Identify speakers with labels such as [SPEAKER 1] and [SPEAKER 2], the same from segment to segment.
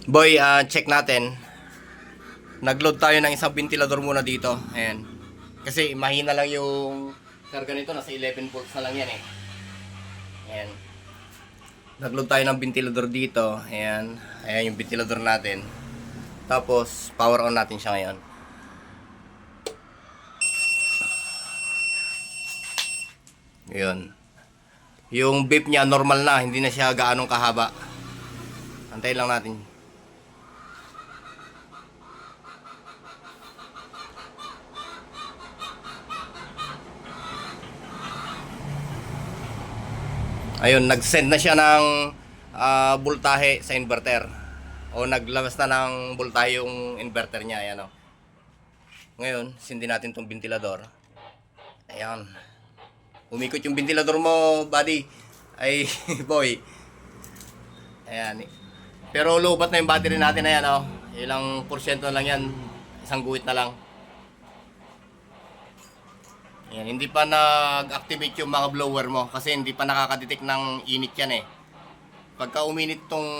[SPEAKER 1] Boy, check natin. Nag-load tayo ng isang ventilador muna dito. Ayan. Kasi mahina lang yung karga nito. Nasa 11 volts na lang yan eh. Ayan. Nag-load tayo ng ventilador dito. Ayan. Ayan yung ventilador natin. Tapos, power on natin siya ngayon. Ayan. Yung beep niya normal na. Hindi na siya gaanong kahaba. Antayin lang natin. Ayun, nag-send na siya ng voltahe sa inverter. O naglabas na ng voltahe yung inverter niya. Ayan o. Ngayon, sindi natin tong ventilador. Ayan. Umikot yung ventilador mo, buddy. Ay, boy. Ayan. Pero lubat na yung battery natin. Ayan o. Ilang porsyento na lang yan. Isang guhit na lang. Ayan, hindi pa nag-activate yung mga blower mo kasi hindi pa nakakadetect ng init yan eh. Pagka uminit tong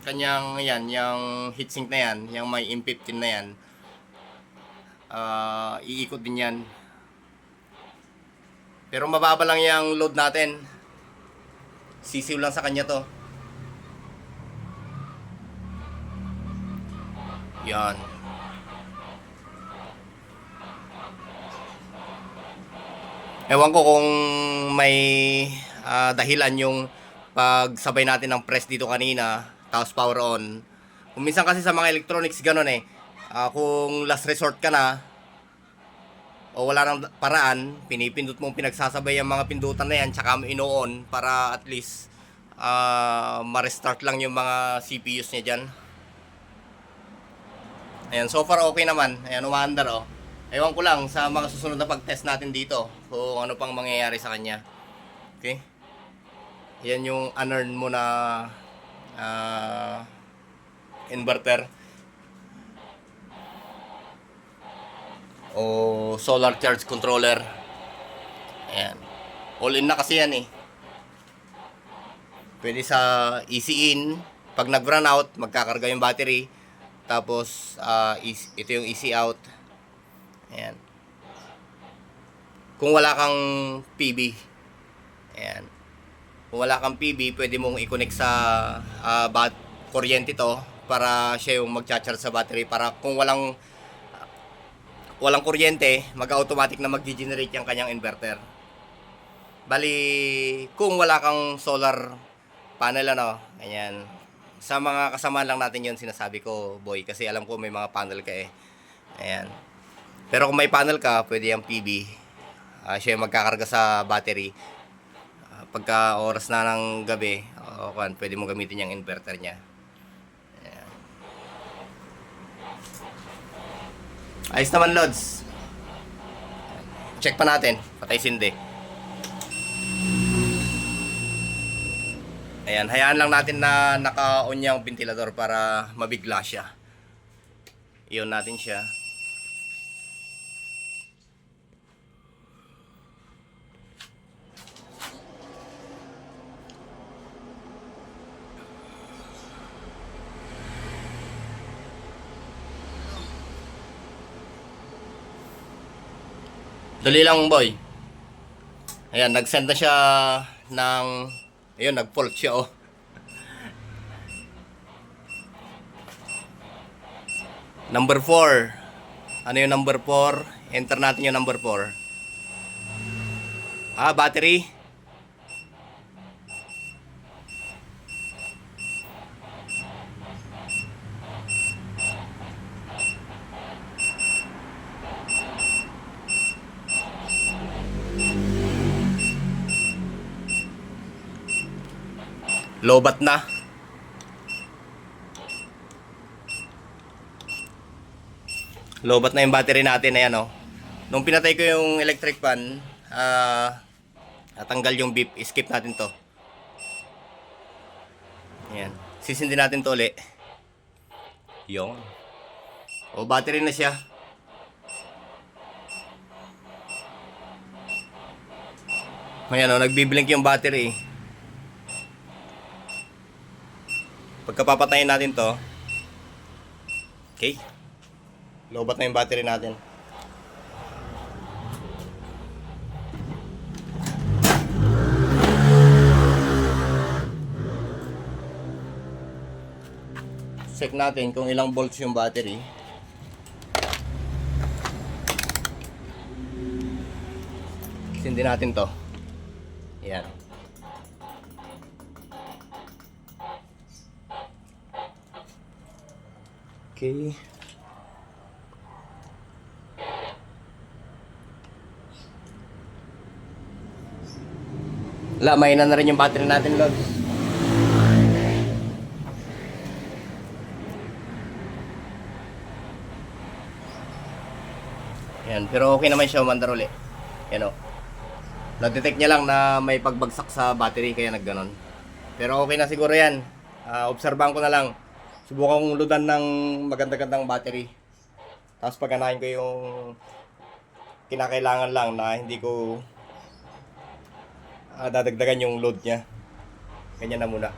[SPEAKER 1] kanyang yan, yung heatsink na yan, yung may M15 na yan, iikot din yan. Pero mababa lang yung load natin. Sisiw lang sa kanya to. Yan. Ewan ko kung may dahilan yung pagsabay natin ng press dito kanina, tapos power on. Kung minsan kasi sa mga electronics ganun eh, kung last resort ka na, o wala nang paraan, pinipindot mong pinagsasabay yung mga pindutan na yan, tsaka mo ino-on para at least ma-restart lang yung mga CPUs niya dyan. Ayan, so far okay naman. Ayan, umaandar oh. Ewan ko lang sa mga susunod na pag-test natin dito kung ano pang mangyayari sa kanya. Okay? Yan yung unearned mo na inverter o solar charge controller. Ayan. All in na kasi yan eh. Pwede sa easy in. Pag nag-run out, magkakarga yung battery. Tapos ito yung easy out. Ayan. Kung wala kang PB, ayan. Kung wala kang PB, pwede mong i-connect sa kuryente to para siya yung magcha-charge sa battery para kung walang kuryente, mag-automatic na mag-generate yung kanyang inverter. Bali, kung wala kang solar panel ano, ayan. Sa mga kasama lang natin 'yon sinasabi ko, boy, kasi alam ko may mga panel ka eh. Ayan. Pero kung may panel ka, pwede yung PB. Siya yung magkakarga sa battery. Pagka oras na ng gabi, pwede mo gamitin yung inverter niya. Ayan. Ayos naman, Lods. Check pa natin. Patay sindi. Ayan, hayaan lang natin na naka-on yung ventilador para mabigla siya. I-on natin siya. Dali lang, boy. Ayan, nag-send na siya ng... Ayun, nag-fault siya, oh. Number 4. Ano yung number 4? Enter natin yung number 4. Battery. Lobat na. Lobat na yung battery natin. Ayan oh. Nung pinatay ko yung electric fan, natanggal yung beep. Skip natin to. Ayan. Sisindi natin to ulit. Yung. O, battery na siya. Ayan o, nagbiblink yung battery. Pagkapapatayin natin to, Okay. Lobat na yung battery natin. Check natin kung ilang volts yung battery. Sindi natin to. Ayan. Okay. Wala, mahina na rin yung battery natin, Lods. Yan, pero okay naman siya umandar uli. Yan o. Na-detect niya lang na may pagbagsak sa battery kaya nagganon. Pero okay na siguro yan. Obserbahan ko na lang. Subukan kong loadan ng maganda-gandang battery. Tapos paganahin ko yung kinakailangan lang na hindi ko dadagdagan yung load niya. Ganyan na muna.